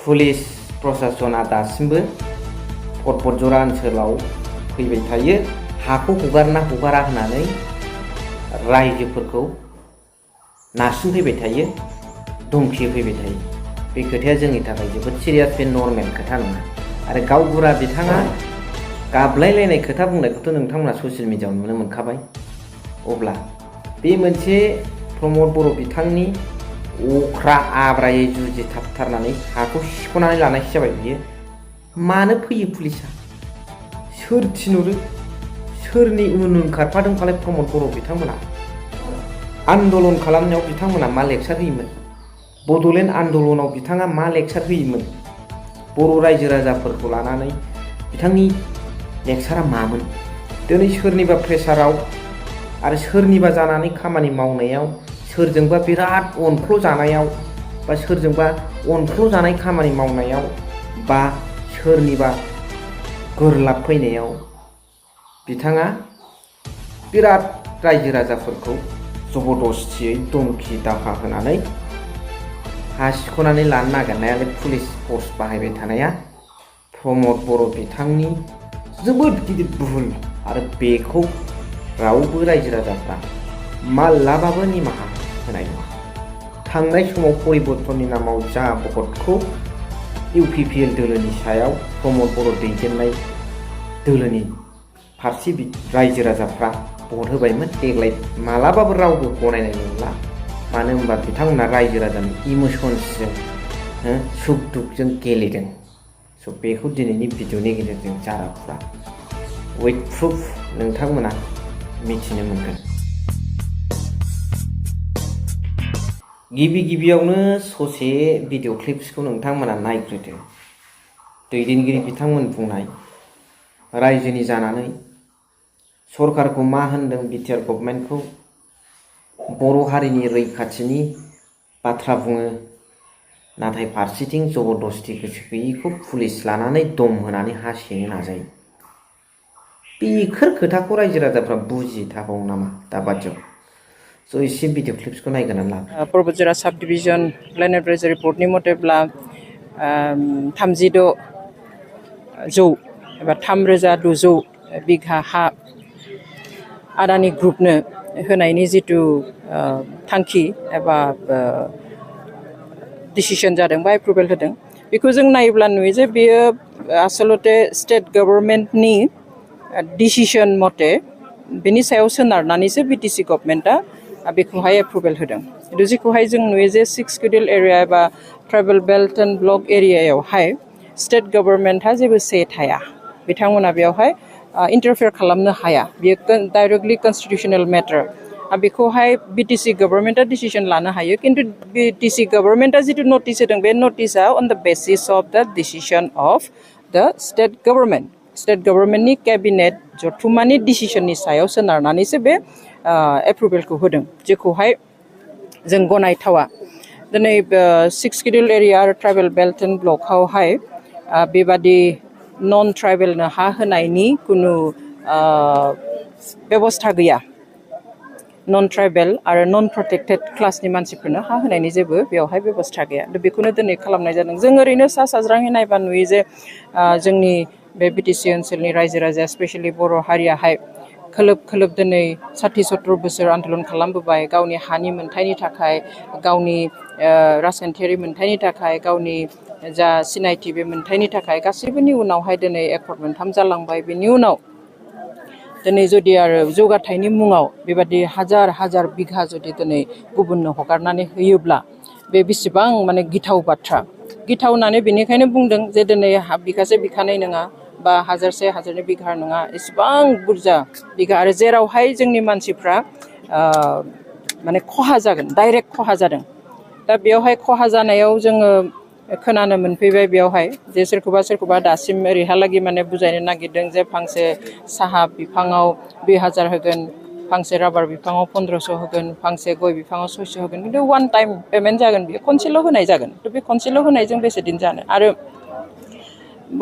police प्रशासना दासिमबो पटपटजरा ओनसोलाव फैबाय थायो हाखौ हगारा होननानै रायजोफोरखौ नारसिनफैबाय थायो धमखि होफैबाय थायो बे खोथाया जोंनि थाखाय जोबोद सिरियास बे नर्मेल खोथा नङा आरो गावबुरा बिथाङा गाबलायलायनाय खोथा बुंनायखौथ' नोंथांमोना ससियेल मिडियाआव नुनो मोनखाबाय अब्ला बे मोनसे प्रमद बर' बिथांनि अख्रा आब्रायै जुजिथाबथारनानै हाखौ सिख'नानै लानायसो जाबाय बियो मानो फैयो पुलिसा सोर थिनहरो सोरनि उन खारफादों फालाय प्रमद बर' बिथांमोना आन्दलन खालामनायाव बिथांमोना मा लेक्सार होयोमोन बड'लेण्ड आन्दलनाव बिथाङा मा लेक्सार होयोमोन बर' रायजो राजाफोरखौ लानानै बिथांनि लेक्सारा मामोन दिनै सोरनिबा प्रेसाराव आरो सोरनिबा जानानै खामानि मावनायाव सोरजोंबा बिराद अनफ्ल' जानायाव बा सोरजोंबा अनफ्ल' जानाय खामानि मावनायाव बा सोरनिबा गोरलाब फैनायाव बिथाङा बिराद रायजो राजाफोरखौ जबरदस्तियै धमखि दाखा होनानै हा सिख'नानै लानो नागिरनायालाय पुलिस फर्स बाहायबाय थानाया प्रमद बर' बिथांनि जोबोद गिदिर भुल आरो बेखौ रावबो रायजो राजाफ्रा माब्लाबाबो निमाहा होनाय नङा थांनाय समाव परिबर्तननि नामाव जा भटखौ UPPL दोलोनि सायाव प्रमद बर' दैदेननाय दोलोनि फारसे रायजो राजाफ्रा भट होबायमोन देग्लाय मालाबाबो रावबो गनायनाय नंला मानो होनबा बिथांमोना रायजो राजानि इमोसन्सजों सुख दुखजों गेलेदों स' बेखौ दिनैनि भिडिअनि गेजेरजों जाराफुरा उइथ प्रुफ नोंथांमोना मिथिनो मोनगोन गिबियावनो ससे भिडिअ क्लिप्सखौ नोंथांमोना नायग्रोदो दैदेनगिरि बिथांमोन बुंनाय रायजोनि जानानै सरकारखौ मा होनदों बिटिआर गभर्नमेन्टखौ बर' हारिनि रैखाथिनि बाथ्रा बुङो नाथाय फारसेथिं जबरदस्ति गोसो गैयैखौ पुलिस लानानै दम होनानै हा सेनो नाजायो बेफोर खोथाखौ रायजो राजाफ्रा बुजिथाबाव नामा दा बादियाव स' एसे भिडिअ क्लिप्सखौ नायगोनानै ला परबतजरा साब डिभिजन लेन्ड एडभाइजारि बर्डनि मथेब्ला 3600 एबा 3600 बिघा हा आदानि ग्रुपनो होनायनि जितु थांखि एबा डिसिसन जादों बा एप्रुभेल होदों बेखौ जों नायोब्ला नुयो जे बेयो आसलते स्टेट गभर्नमेन्टनि डिसिसन मते बेनि सायाव सोनारनानैसो BTC गभर्नमेन्टआ बेखौहाय एप्रुभेल होदों खिन्थु जेखौहाय जों नुयो जे 6 शेड्युल एरिया एबा ट्राइबेल बेल्ट एन्ड ब्लक एरियायावहाय स्टेट गभर्नमेन्टहा जेबो से थाया बिथांमोना बेयावहाय इन्टारफेयर खालामनो हाया बेयो डाइरेक्टलि कन्स्टिटिउसनेल मेटार बेखौहाय BTC गभर्नमेन्टआ डिसिसन लानो हायो खिन्थु BTC गभर्नमेन्टआ जितु नटिस होदों बे नटिसआ अन द बेसिस अफ द डिसिसन अफ द स्टेट गभर्नमेन्टनि केबिनेट जथुम्मानि डिसिसननि सायाव सोनारनानैसो बे एप्रुभेलखौ होदों जेखौहाय जों गनायथावा दिनै 6 शेड्युल एरिया आरो ट्राइबेल बेल्ट एन्ड ब्लकआवहाय बेबादि नन ट्राइबेलनो हा होनायनि कुनु बेबस्था गैया नन ट्राइबेल आरो नन प्रोटेक्टेड क्लासनि मानसिफोरनो हा होनायनि जेबो बेवहाय बेबस्था गैया बेखौनो दिनै खालामनाय जादों जों ओरैनो सा साज्राङै नायबा नुयो जे जोंनि बे BTC ओनसोलनि रायजो राजाया स्पेशेलि बर' हारियाहाय खोलोब दिनै 60-70 बोसोर आन्दलन खालामबोबाय गावनि हानि मोन्थायनि थाखाय गावनि राजखान्थियारि मोन्थायनि थाखाय गावनि जा सिनायथि बे मोन्थायनि थाखाय गासैबोनि उनावहाय दिनै एकर्ड मोनथाम जालांबाय बेनि उनाव दिनै जुदि आरो जौगाथायनि मुङाव बेबादि हाजार बिघा जुदि दिनै गुबुननो हगारनानै होयोब्ला बे बेसेबां माने गिथाव बाथ्रा गिथाव होननानै बेनिखायनो बुंदों जे दिनै बिगासे बिखानै नङा बा हाजारनै बिघा नङा एसेबां बुरजा बिघा आरो जेरावहाय जोंनि मानसिफ्रा माने खहा जागोन डाइरेक्ट खहा जादों दा बेयावहाय खहा जानायाव जोङो खोनानो मोनफैबाय बेयावहाय जे सोरखौबा दासिम ओरैहालागै माने बुजायनो नागिरदों जे फांसे साहा बिफाङाव 2000 होगोन फांसे राबार बिफाङाव 1500 होगोन फांसे गय बिफाङाव 600 होगोन खिन्थु वान टाइम पेमेन्ट जागोन बेयो खनसेल' होनाय जागोन बे खनसेल' होनायजों बेसे दिन जानो आरो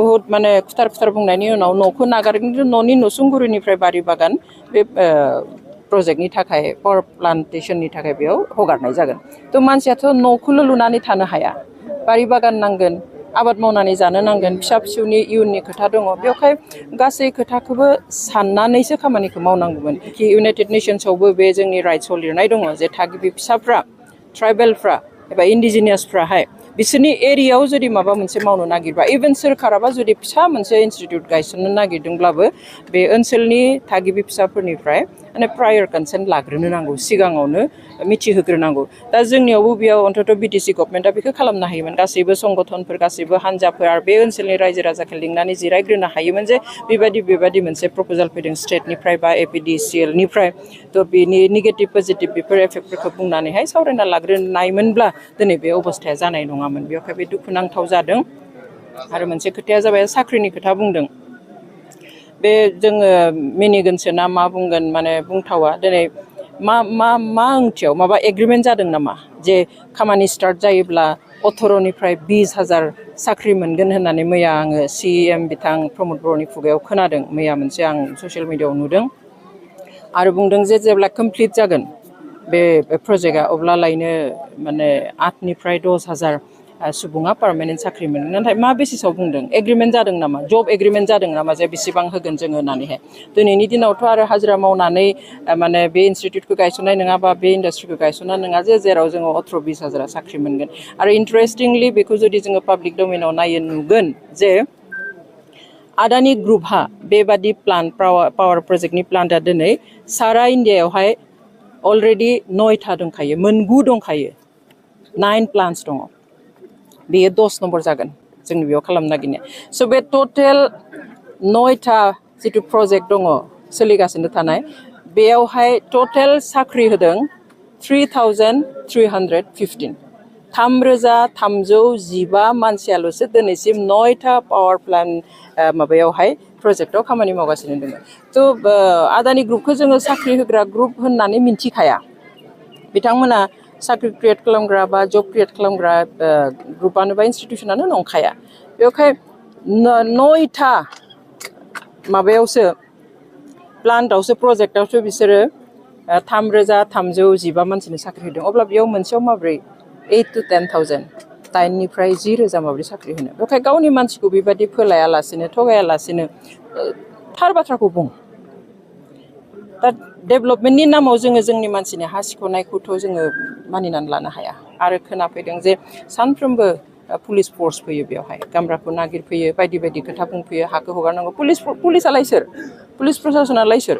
बहुत माने खुथार बुंनायनि उनाव न'खौ नागारगोन खिन्थु न'नि नसुंगुरिनिफ्राय बारि बागान बे प्रजेक्टनि थाखाय पावार प्लान्टेशननि थाखाय बेयाव हगारनाय जागोन थ' मानसियाथ' न'खौल' लुनानै थानो हाया बारि बागान नांगोन आबाद मावनानै जानो नांगोन फिसा फिसौनि इयुननि खोथा दङ बेवहाय गासै खोथाखौबो साननानैसो खामानिखौ मावनांगौमोन इउनाइटेड नेशन्सआवबो बे जोंनि राइट्सआव लिरनाय दङ जे थागिबि फिसाफ्रा ट्राइबेलफ्रा एबा इन्डिजिनियासफ्राहाय बिसोरनि एरियायाव जुदि माबा मोनसे मावनो नागिरबा इभेन सोरखाराबा जुदि फिसा मोनसे इनस्टिट्यूट गायसननो नागिरदोंब्लाबो बे ओनसोलनि थागिबि फिसाफोरनिफ्राय माने प्रायर कनसेन्ट लाग्रोनो नांगौ सिगाङावनो मिथिहोग्रोनांगौ दा जोंनियावबो बेयाव अन्तत बिटिसि गभर्नमेन्टआ बेखौ खालामनो हायोमोन गासैबो संगठनफोर गासैबो हान्जाफोर आरो बे ओनसोलनि रायजो राजाखौ लिंनानै जिरायग्रोनो हायोमोन जे बेबायदि मोनसे प्रप'जाल फैदों स्टेटनिफ्राय बा एपिडिसिएलनिफ्राय थ' बेनि नेगेटिभ पजिटिभ बेफोर एफेक्टफोरखौ बुंनानैहाय सावरायना लाग्रोनायमोनब्ला दिनै बे अबस्थाया जानाय नङामोन बेवहाय बे दुखुनांथाव जादों आरो मोनसे खोथाया जाबाय साख्रिनि खोथा बुंदों बे जोङो मिनिगोनसो ना मा बुंगोन माने बुंथावा दिनै मा ओंथियाव माबा एग्रिमेन्ट जादों नामा जे खामानि स्टार्ट जायोब्ला 18निफ्राय 20,000 साख्रि मोनगोन होननानै मैया आङो CM बिथां प्रमद बर'नि खुगायाव खोनादों मैया मोनसे आं ससियेल मिडियायाव नुदों आरो बुंदों जे जेब्ला कमप्लिट जागोन बे प्रजेक्टआ अब्लालायनो माने 8निफ्राय 10,000 सुबुङा पार्मानेन्ट साख्रि मोनगोन नाथाय मा बेसिसाव बुंदों एग्रिमेन्ट जादों नामा जब एग्रिमेन्ट जादों नामा जे बेसेबां होगोन जोङो होननानैहाय दिनैनि दिनावथ' आरो हाजिरा मावनानै माने बे इनस्टिट्यूटखौ गायसननाय नङा बा बे इन्डास्ट्रिखौ गायसननाय नङा जे जेराव जोङो 18-20,000 साख्रि मोनगोन आरो इन्टारेस्टिंलि बेखौ जुदि जोङो पाब्लिक डमेनाव नायो नुगोन जे आदानि ग्रुपहा बेबादि प्लान्ट पावार प्रजेक्टनि प्लान्टआ दिनै सारा इन्डियायावहाय अलरेडि 9था दंखायो 9 दंखायो 9 प्लान्टस दङ बेयो 10 नम्बर जागोन जोंनि बेयाव खालामनो नागिरनाया स' बे टटेल 9था जिथु प्रजेक्ट दङ सोलिगासिनो थानाय बेयावहाय टटेल साख्रि होदों 3,315 3,315 मानसियाल'सो दिनैसिम 9था पावार प्लान्ट माबायावहाय प्रजेक्टआव खामानि मावगासिनो दङ थ' आदानि ग्रुपखौ जोङो साख्रि होग्रा ग्रुप होननानै मिन्थिखाया बिथांमोना साख्रि क्रिएट खालामग्रा बा जब क्रिएट खालामग्रा ग्रुपआनो बा इन्स्टिटिउसनानो नंखाया बेवहाय 9था माबायावसो प्लान्टआवसो प्रजेक्टआवसो बिसोरो 3,315 मानसिनो साख्रि होदों अब्ला बेयाव मोनसेयाव माब्रै 8 to 10,000 9निफ्राय 10,000 माब्रै साख्रि होनो बेवहाय गावनि मानसिखौ बेबायदि फोलायालासिनो थगायालासिनो थार बाथ्राखौ बुं दा डेभेलपमेन्टनि नामाव जोङो जोंनि मानसिनि हा सिख'नायखौथ' जोङो मानिनानै लानो हाया आरो खोनाफैदों जे सानफ्रोमबो पुलिस फर्स फैयो बेवहाय गामब्राखौ नागिरफैयो बायदि खोथा बुंफैयो हाखौ हगारनांगौ पुलिसआलाय सोर पुलिस प्रशासनालाय सोर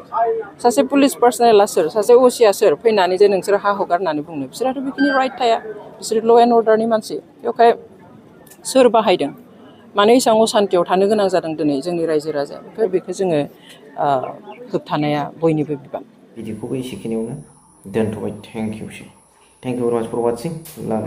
सासे पुलिस पार्सनेला सोर सासे असिया सोर फैनानै जे नोंसोर हा हगारनानै बुंनो बिसोरहाथ' बेखिनि राइट थाया बिसोर ल' एन्ड अर्डारनि मानसि बेवहाय सोर बाहायदों मानो एसेबां असान्तियाव थानो गोनां जादों दिनै जोंनि रायजो राजाया बेखौ जोङो होबथानाया बयनिबो बिबान बिदिखौबो एसेखिनियावनो दोनथ'बाय थेंक इउ भेरि माच फर वाचिं लाभ इउ